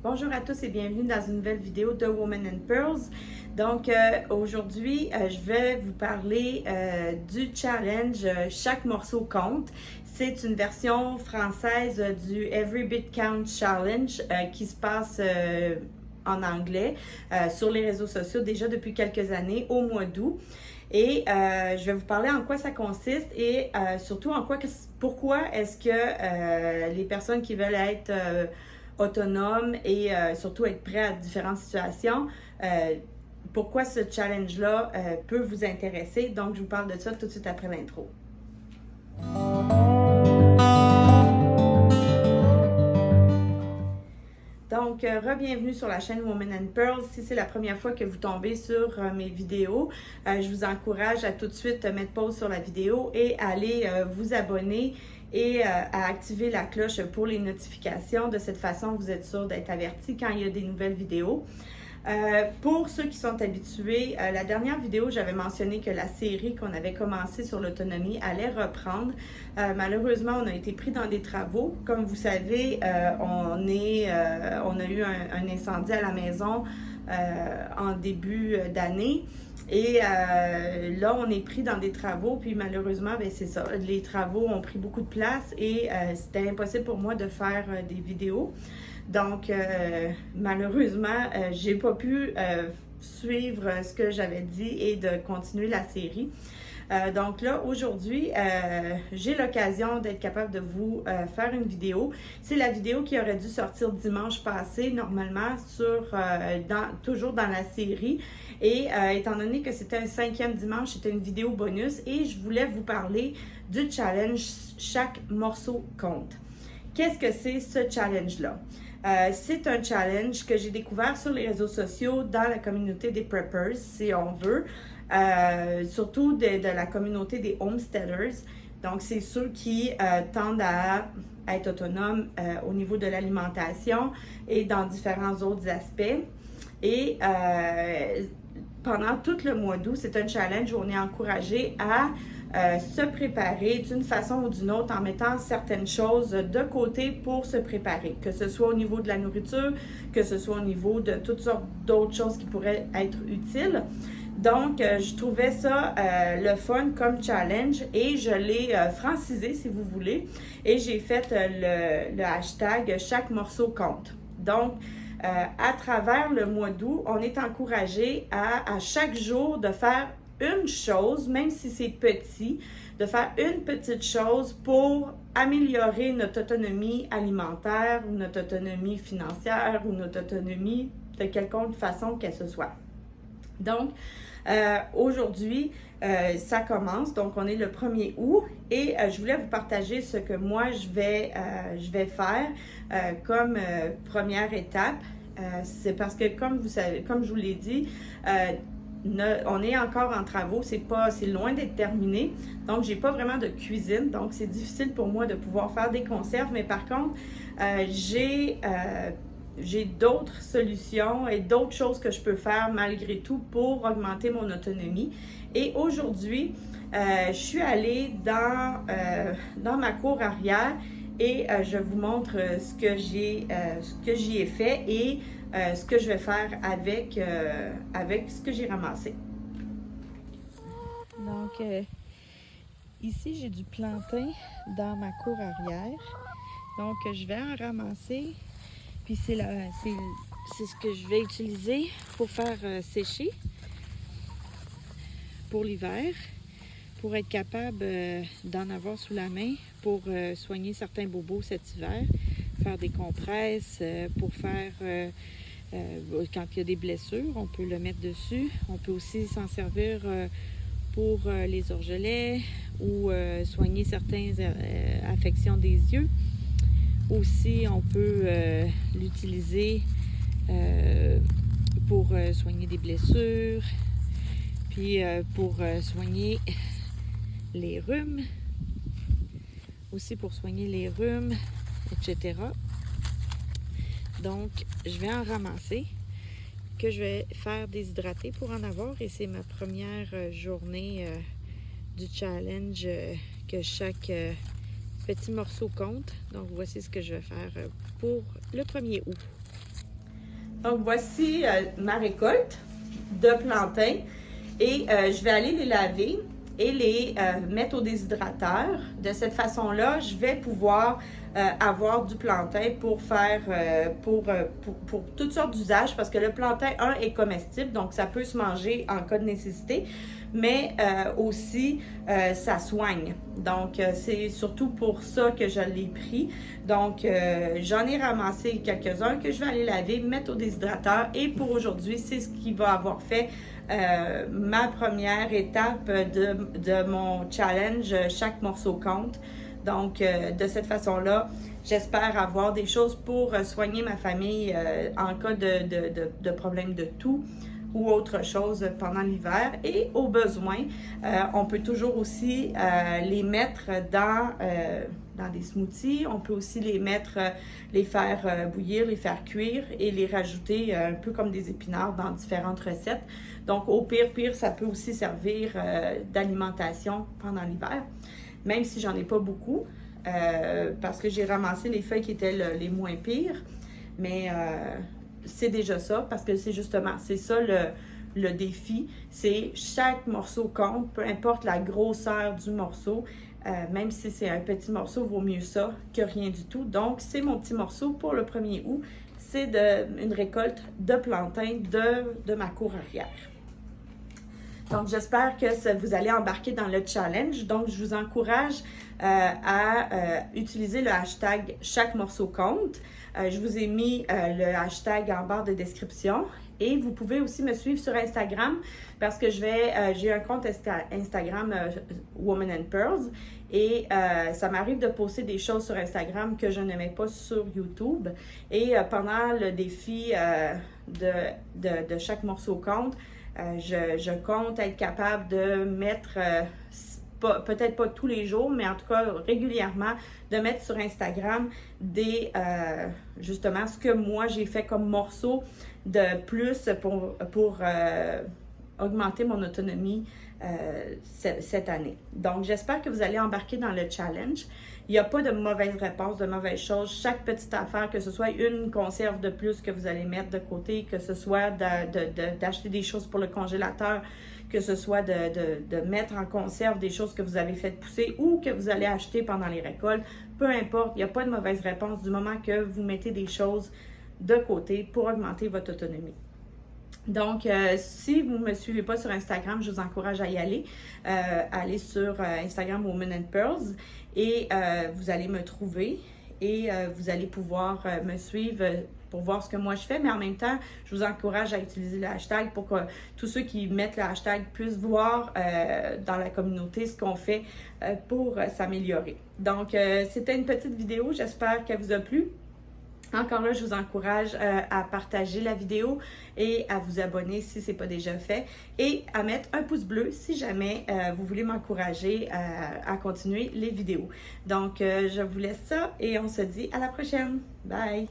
Bonjour à tous et bienvenue dans une nouvelle vidéo de Women and Pearls. Donc aujourd'hui, je vais vous parler du challenge Chaque morceau compte. C'est une version française du Every Bit Count Challenge qui se passe en anglais sur les réseaux sociaux déjà depuis quelques années au mois d'août. Et je vais vous parler en quoi ça consiste et surtout pourquoi est-ce que les personnes qui veulent être autonomes et surtout être prêts à différentes situations, pourquoi ce challenge-là peut vous intéresser. Donc, je vous parle de ça tout de suite après l'intro. Donc, re-bienvenue sur la chaîne Women and Pearls. Si c'est la première fois que vous tombez sur mes vidéos, je vous encourage à tout de suite mettre pause sur la vidéo et aller vous abonner et à activer la cloche pour les notifications. De cette façon, vous êtes sûr d'être averti quand il y a des nouvelles vidéos. Pour ceux qui sont habitués, la dernière vidéo, j'avais mentionné que la série qu'on avait commencé sur l'autonomie allait reprendre. Malheureusement, on a été pris dans des travaux. Comme vous savez, on a eu un incendie à la maison en début d'année. Et là, on est pris dans des travaux, puis malheureusement, ben, c'est ça. Les travaux ont pris beaucoup de place et c'était impossible pour moi de faire des vidéos. Donc, malheureusement, j'ai pas pu suivre ce que j'avais dit et de continuer la série. Donc là, aujourd'hui, j'ai l'occasion d'être capable de vous faire une vidéo. C'est la vidéo qui aurait dû sortir dimanche passé, normalement, toujours dans la série. Et étant donné que c'était un 5e dimanche, c'était une vidéo bonus et je voulais vous parler du challenge Chaque morceau compte. Qu'est-ce que c'est ce challenge-là? C'est un challenge que j'ai découvert sur les réseaux sociaux dans la communauté des preppers, si on veut, surtout de la communauté des homesteaders. Donc, c'est ceux qui tendent à être autonomes au niveau de l'alimentation et dans différents autres aspects. Et pendant tout le mois d'août, c'est un challenge où on est encouragé à se préparer d'une façon ou d'une autre en mettant certaines choses de côté pour se préparer, que ce soit au niveau de la nourriture, que ce soit au niveau de toutes sortes d'autres choses qui pourraient être utiles. Donc, je trouvais ça le fun comme challenge et je l'ai francisé, si vous voulez, et j'ai fait le hashtag Chaque morceau compte. Donc, à travers le mois d'août, on est encouragé à chaque jour de faire une chose, même si c'est petit, de faire une petite chose pour améliorer notre autonomie alimentaire ou notre autonomie financière ou notre autonomie de quelconque façon qu'elle se soit. Donc, aujourd'hui, ça commence, donc on est le 1er août et je voulais vous partager ce que moi je vais faire comme première étape. C'est parce que comme vous savez, comme je vous l'ai dit, on est encore en travaux, c'est loin d'être terminé, donc j'ai pas vraiment de cuisine, donc c'est difficile pour moi de pouvoir faire des conserves, mais par contre, j'ai d'autres solutions et d'autres choses que je peux faire malgré tout pour augmenter mon autonomie. Et aujourd'hui, je suis allée dans ma cour arrière et je vous montre ce que j'y ai fait et ce que je vais faire avec ce que j'ai ramassé. Donc, ici, j'ai du plantain dans ma cour arrière. Donc, je vais en ramasser. Puis, c'est ce que je vais utiliser pour faire sécher pour l'hiver, pour être capable d'en avoir sous la main pour soigner certains bobos cet hiver, faire des compresses, pour faire... quand il y a des blessures, on peut le mettre dessus. On peut aussi s'en servir pour les orgelets ou soigner certaines affections des yeux. Aussi, on peut l'utiliser pour soigner des blessures, puis pour soigner les rhumes, aussi pour soigner les rhumes, etc. Donc, je vais en ramasser, que je vais faire déshydrater pour en avoir. Et c'est ma première journée du challenge que chaque petit morceau compte. Donc, voici ce que je vais faire pour le 1er août. Donc, voici ma récolte de plantains et je vais aller les laver et les mettre au déshydrateur. De cette façon-là, je vais pouvoir avoir du plantain pour faire pour toutes sortes d'usages parce que le plantain, est comestible, donc ça peut se manger en cas de nécessité, mais aussi ça soigne. Donc, c'est surtout pour ça que je l'ai pris. Donc, j'en ai ramassé quelques-uns que je vais aller laver, mettre au déshydrateur et pour aujourd'hui, c'est ce qui va avoir fait ma première étape de mon challenge Chaque morceau compte. Donc, de cette façon-là, j'espère avoir des choses pour soigner ma famille en cas de problème de toux ou autre chose pendant l'hiver. Et au besoin, on peut toujours aussi les mettre dans des smoothies. On peut aussi les mettre, les faire bouillir, les faire cuire et les rajouter un peu comme des épinards dans différentes recettes. Donc, au pire, ça peut aussi servir d'alimentation pendant l'hiver, même si j'en ai pas beaucoup, parce que j'ai ramassé les feuilles qui étaient les moins pires. Mais c'est déjà ça, parce que c'est justement, c'est ça le défi, c'est chaque morceau compte, peu importe la grosseur du morceau, même si c'est un petit morceau, vaut mieux ça que rien du tout. Donc, c'est mon petit morceau pour le 1er août, c'est une récolte de plantain de ma cour arrière. Donc, j'espère que vous allez embarquer dans le challenge. Donc, je vous encourage à utiliser le hashtag Chaque morceau compte. Je vous ai mis le hashtag en barre de description. Et vous pouvez aussi me suivre sur Instagram parce que j'ai un compte Instagram Woman and Pearls et ça m'arrive de poster des choses sur Instagram que je ne mets pas sur YouTube. Et pendant le défi de Chaque morceau compte, je compte être capable de mettre, peut-être pas tous les jours, mais en tout cas régulièrement, de mettre sur Instagram justement ce que moi j'ai fait comme morceau de plus pour augmenter mon autonomie cette année. Donc, j'espère que vous allez embarquer dans le challenge. Il n'y a pas de mauvaise réponse, de mauvaise chose. Chaque petite affaire, que ce soit une conserve de plus que vous allez mettre de côté, que ce soit d'acheter des choses pour le congélateur, que ce soit de mettre en conserve des choses que vous avez fait pousser ou que vous allez acheter pendant les récoltes, peu importe, il n'y a pas de mauvaise réponse du moment que vous mettez des choses de côté pour augmenter votre autonomie. Donc, si vous ne me suivez pas sur Instagram, je vous encourage à y aller. Allez sur Instagram Woman and Pearls et vous allez me trouver et vous allez pouvoir me suivre pour voir ce que moi je fais. Mais en même temps, je vous encourage à utiliser le hashtag pour que tous ceux qui mettent le hashtag puissent voir dans la communauté ce qu'on fait pour s'améliorer. Donc, c'était une petite vidéo. J'espère qu'elle vous a plu. Encore là, je vous encourage à partager la vidéo et à vous abonner si ce n'est pas déjà fait et à mettre un pouce bleu si jamais vous voulez m'encourager à continuer les vidéos. Donc, je vous laisse ça et on se dit à la prochaine. Bye!